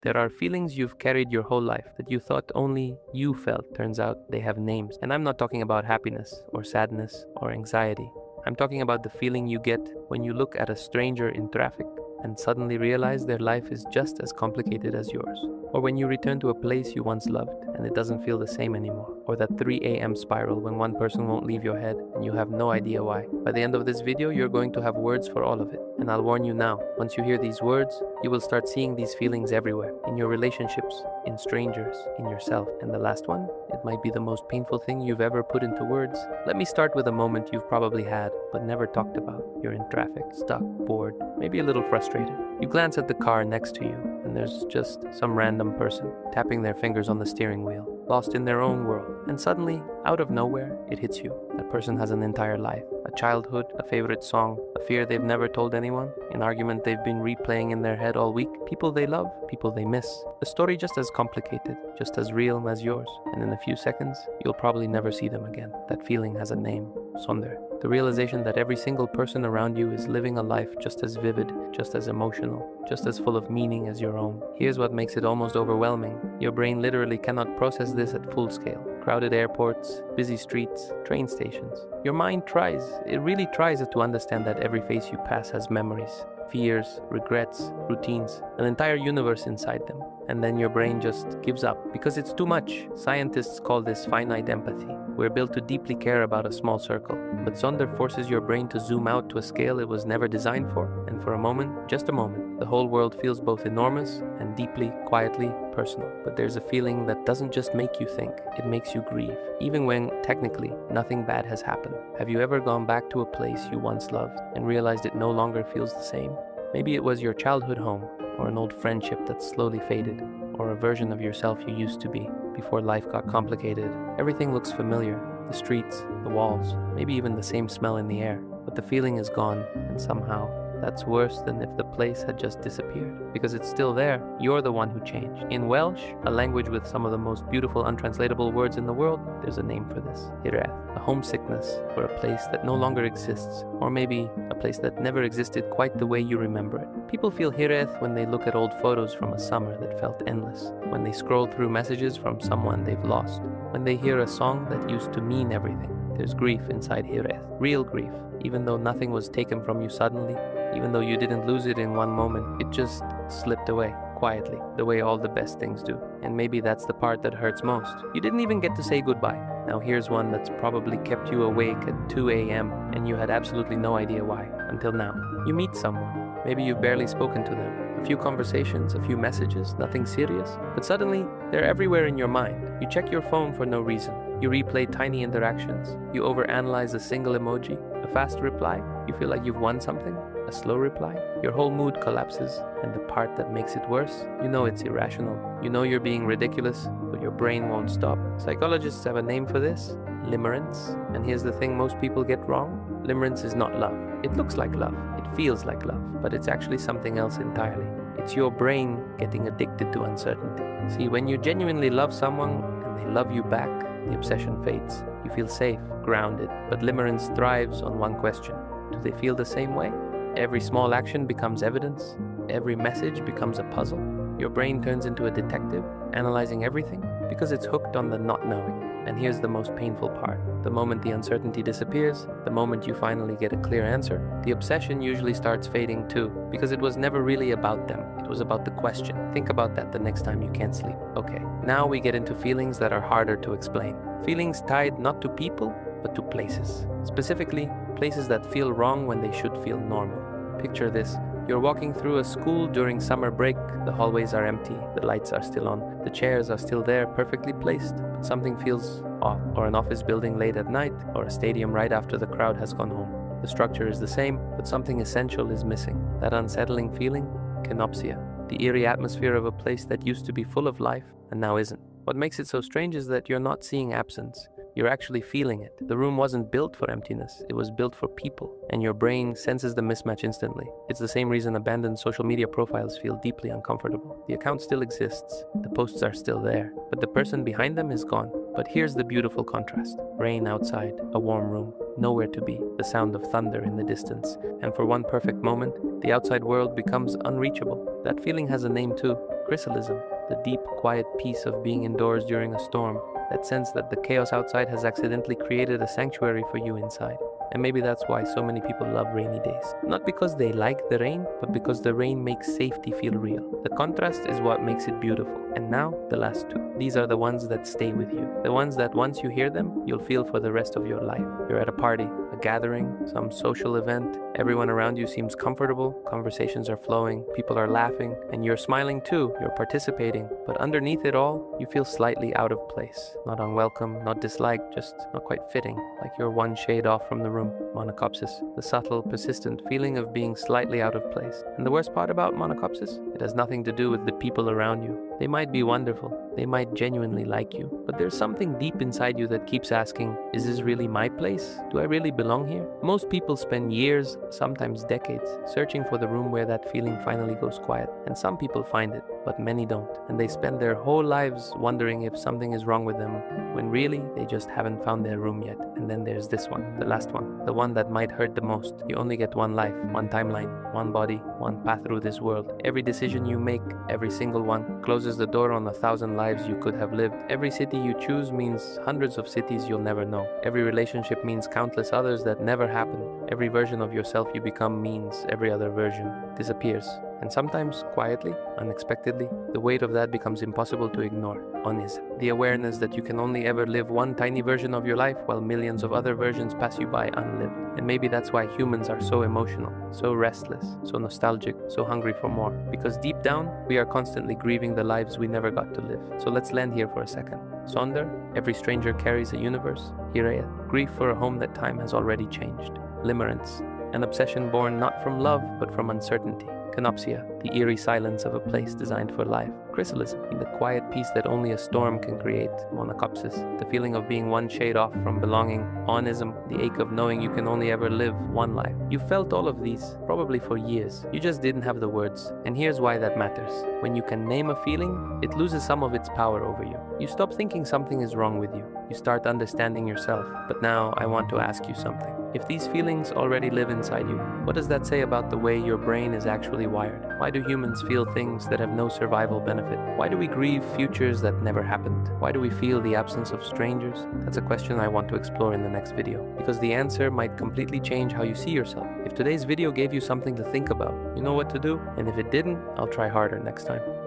There are feelings you've carried your whole life that you thought only you felt. Turns out they have names. And I'm not talking about happiness or sadness or anxiety. I'm talking about the feeling you get when you look at a stranger in traffic and suddenly realize their life is just as complicated as yours. Or when you return to a place you once loved and it doesn't feel the same anymore. Or that 3 a.m. spiral when one person won't leave your head and you have no idea why. By the end of this video, you're going to have words for all of it. And I'll warn you now, once you hear these words, you will start seeing these feelings everywhere. In your relationships, in strangers, in yourself. And the last one, it might be the most painful thing you've ever put into words. Let me start with a moment you've probably had, but never talked about. You're in traffic, stuck, bored, maybe a little frustrated. You glance at the car next to you, and there's just some random person tapping their fingers on the steering wheel, lost in their own world. And suddenly, out of nowhere, it hits you. That person has an entire life, a childhood, a favorite song, a fear they've never told anyone, an argument they've been replaying in their head all week, people they love, people they miss. A story just as complicated, just as real as yours. And in a few seconds, you'll probably never see them again. That feeling has a name, Sonder. The realization that every single person around you is living a life just as vivid, just as emotional, just as full of meaning as your own. Here's what makes it almost overwhelming. Your brain literally cannot process this at full scale. Crowded airports, busy streets, train stations. Your mind tries, it really tries to understand that every face you pass has memories, fears, regrets, routines, an entire universe inside them. And then your brain just gives up because it's too much. Scientists call this finite empathy. We're built to deeply care about a small circle, but Sonder forces your brain to zoom out to a scale it was never designed for. And for a moment, just a moment, the whole world feels both enormous and deeply, quietly personal. But there's a feeling that doesn't just make you think, it makes you grieve, even when, technically, nothing bad has happened. Have you ever gone back to a place you once loved and realized it no longer feels the same? Maybe it was your childhood home, or an old friendship that slowly faded, or a version of yourself you used to be before life got complicated. Everything looks familiar, the streets, the walls, maybe even the same smell in the air, but the feeling is gone, and somehow that's worse than if the place had just disappeared. Because it's still there, you're the one who changed. In Welsh, a language with some of the most beautiful untranslatable words in the world, there's a name for this, Hiraeth, a homesickness for a place that no longer exists, or maybe a place that never existed quite the way you remember it. People feel Hiraeth when they look at old photos from a summer that felt endless, when they scroll through messages from someone they've lost, when they hear a song that used to mean everything. There's grief inside Hiraeth, real grief, even though nothing was taken from you suddenly, even though you didn't lose it in one moment, it just slipped away, quietly, the way all the best things do. And maybe that's the part that hurts most. You didn't even get to say goodbye. Now here's one that's probably kept you awake at 2 a.m. and you had absolutely no idea why, until now. You meet someone, maybe you've barely spoken to them. A few conversations, a few messages, nothing serious, but suddenly they're everywhere in your mind. You check your phone for no reason. You replay tiny interactions. You overanalyze a single emoji, a fast reply. You feel like you've won something. A slow reply, your whole mood collapses, and the part that makes it worse, you know it's irrational. You know you're being ridiculous, but your brain won't stop. Psychologists have a name for this, limerence. And here's the thing most people get wrong. Limerence is not love. It looks like love, it feels like love, but it's actually something else entirely. It's your brain getting addicted to uncertainty. See, when you genuinely love someone and they love you back, the obsession fades. You feel safe, grounded, but limerence thrives on one question. Do they feel the same way? Every small action becomes evidence. Every message becomes a puzzle. Your brain turns into a detective, analyzing everything, because it's hooked on the not knowing. And here's the most painful part. The moment the uncertainty disappears, the moment you finally get a clear answer, the obsession usually starts fading too, because it was never really about them. It was about the question. Think about that the next time you can't sleep. Okay, now we get into feelings that are harder to explain. Feelings tied not to people, but to places. Specifically, places that feel wrong when they should feel normal. Picture this. You're walking through a school during summer break. The hallways are empty, the lights are still on, the chairs are still there, perfectly placed, but something feels off. Or an office building late at night, or a stadium right after the crowd has gone home. The structure is the same, but something essential is missing. That unsettling feeling? Kenopsia. The eerie atmosphere of a place that used to be full of life and now isn't. What makes it so strange is that you're not seeing absence. You're actually feeling it. The room wasn't built for emptiness, it was built for people, and your brain senses the mismatch instantly. It's the same reason abandoned social media profiles feel deeply uncomfortable. The account still exists, the posts are still there, but the person behind them is gone. But here's the beautiful contrast. Rain outside, a warm room, nowhere to be, the sound of thunder in the distance, and for one perfect moment, the outside world becomes unreachable. That feeling has a name too, Chrysalism, the deep, quiet peace of being indoors during a storm, that sense that the chaos outside has accidentally created a sanctuary for you inside. And maybe that's why so many people love rainy days. Not because they like the rain, but because the rain makes safety feel real. The contrast is what makes it beautiful. And now, the last two. These are the ones that stay with you. The ones that once you hear them, you'll feel for the rest of your life. You're at a party, a gathering, some social event. Everyone around you seems comfortable, conversations are flowing, people are laughing, and you're smiling too, you're participating. But underneath it all, you feel slightly out of place. Not unwelcome, not disliked, just not quite fitting, like you're one shade off from the room. Monachopsis, the subtle, persistent feeling of being slightly out of place. And the worst part about Monachopsis? It has nothing to do with the people around you. They might be wonderful, they might genuinely like you, but there's something deep inside you that keeps asking, is this really my place? Do I really belong here? Most people spend years, sometimes decades, searching for the room where that feeling finally goes quiet. And some people find it, but many don't. And they spend their whole lives wondering if something is wrong with them, when really they just haven't found their room yet. And then there's this one, the last one, the one that might hurt the most. You only get one life, one timeline, one body, one path through this world. Every decision you make, every single one, closes the door on 1,000 lives you could have lived. Every city you choose means hundreds of cities you'll never know. Every relationship means countless others that never happened. Every version of yourself you become means every other version disappears. And sometimes, quietly, unexpectedly, the weight of that becomes impossible to ignore. Onism. The awareness that you can only ever live one tiny version of your life while millions of other versions pass you by unlived. And maybe that's why humans are so emotional, so restless, so nostalgic, so hungry for more. Because deep down, we are constantly grieving the lives we never got to live. So let's land here for a second. Sonder, every stranger carries a universe. Hiraeth, grief for a home that time has already changed. Limerence, an obsession born not from love, but from uncertainty. Kenopsia, the eerie silence of a place designed for life. Chrysalism, the quiet peace that only a storm can create. Monachopsis, the feeling of being one shade off from belonging. Onism, the ache of knowing you can only ever live one life. You felt all of these, probably for years. You just didn't have the words. And here's why that matters. When you can name a feeling, it loses some of its power over you. You stop thinking something is wrong with you. You start understanding yourself. But now I want to ask you something. If these feelings already live inside you, what does that say about the way your brain is actually wired? Why do humans feel things that have no survival benefit? Why do we grieve futures that never happened? Why do we feel the absence of strangers? That's a question I want to explore in the next video, because the answer might completely change how you see yourself. If today's video gave you something to think about, you know what to do, and if it didn't, I'll try harder next time.